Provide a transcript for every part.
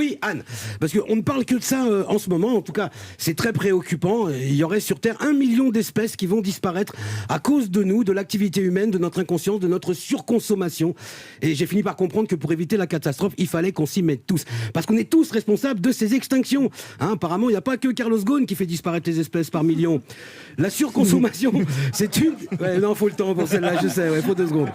Oui, Anne, parce qu'on ne parle que de ça en ce moment. En tout cas, c'est très préoccupant. Il y aurait sur Terre 1 million d'espèces qui vont disparaître à cause de nous, de l'activité humaine, de notre inconscience, de notre surconsommation. Et j'ai fini par comprendre que pour éviter la catastrophe, il fallait qu'on s'y mette tous. Parce qu'on est tous responsables de ces extinctions. Hein, apparemment, il n'y a pas que Carlos Ghosn qui fait disparaître les espèces par millions. La surconsommation, c'est une... Ouais, non, faut le temps pour celle-là, je sais, faut 2 secondes.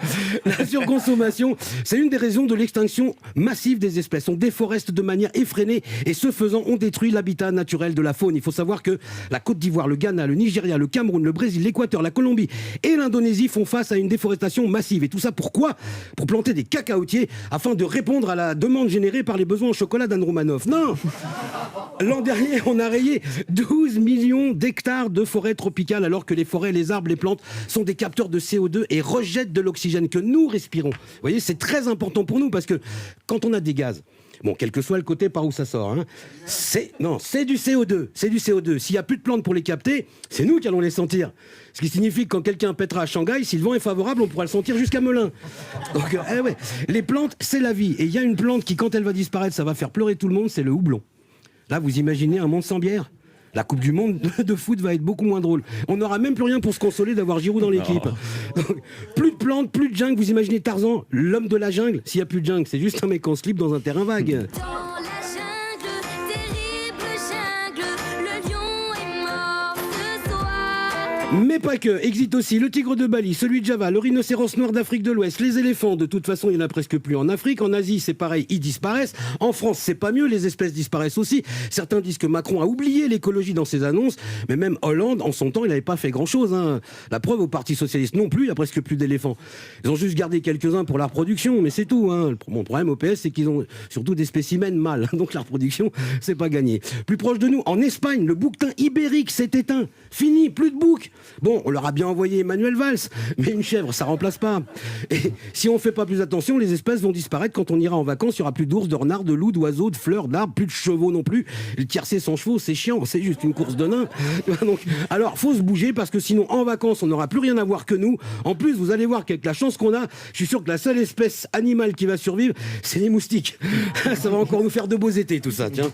La surconsommation, c'est une des raisons de l'extinction massive des espèces. On déforeste de manière effrénée et ce faisant, on détruit l'habitat naturel de la faune. Il faut savoir que la Côte d'Ivoire, le Ghana, le Nigeria, le Cameroun, le Brésil, l'Équateur, la Colombie et l'Indonésie font face à une déforestation massive. Et tout ça pourquoi ? Pour planter des cacaotiers afin de répondre à la demande générée par les besoins en chocolat d'Anne Romanoff. Non ! L'an dernier, on a rayé 12 millions d'hectares de forêts tropicales alors que les forêts, les arbres, les plantes sont des capteurs de CO2 et rejettent de l'oxygène que nous respirons. Vous voyez, c'est très important pour nous parce que quand on a des gaz, bon, quel que soit le côté par où ça sort, hein, c'est du CO2, c'est du CO2. S'il n'y a plus de plantes pour les capter, c'est nous qui allons les sentir. Ce qui signifie que quand quelqu'un pètera à Shanghai, si le vent est favorable, on pourra le sentir jusqu'à Melun. Donc, ouais, les plantes, c'est la vie. Et il y a une plante qui, quand elle va disparaître, ça va faire pleurer tout le monde, c'est le houblon. Là, vous imaginez un monde sans bière ? La Coupe du Monde de foot va être beaucoup moins drôle. On n'aura même plus rien pour se consoler d'avoir Giroud dans l'équipe. Donc, plus de plantes, plus de jungle. Vous imaginez Tarzan, l'homme de la jungle ? S'il n'y a plus de jungle, c'est juste un mec en slip dans un terrain vague. Mais pas que, existe aussi le tigre de Bali, celui de Java, le rhinocéros noir d'Afrique de l'Ouest, les éléphants, de toute façon il n'y en a presque plus en Afrique, en Asie c'est pareil, ils disparaissent, en France c'est pas mieux, les espèces disparaissent aussi, certains disent que Macron a oublié l'écologie dans ses annonces, mais même Hollande en son temps il n'avait pas fait grand chose, hein. La preuve au Parti Socialiste non plus, il n'y a presque plus d'éléphants, ils ont juste gardé quelques-uns pour la reproduction, mais c'est tout, hein. Mon problème au PS c'est qu'ils ont surtout des spécimens mâles, donc la reproduction c'est pas gagné. Plus proche de nous, en Espagne, le bouquetin ibérique s'est éteint, fini, plus de boucs. Bon, on leur a bien envoyé Emmanuel Valls, mais une chèvre, ça remplace pas. Et si on fait pas plus attention, les espèces vont disparaître quand on ira en vacances. Il y aura plus d'ours, de renards, de loups, d'oiseaux, de fleurs, d'arbres, plus de chevaux non plus. Le tiercé sans chevaux, c'est chiant, c'est juste une course de nains. Donc, alors, faut se bouger parce que sinon, en vacances, on n'aura plus rien à voir que nous. En plus, vous allez voir qu'avec la chance qu'on a, je suis sûr que la seule espèce animale qui va survivre, c'est les moustiques. Ça va encore nous faire de beaux étés, tout ça, tiens.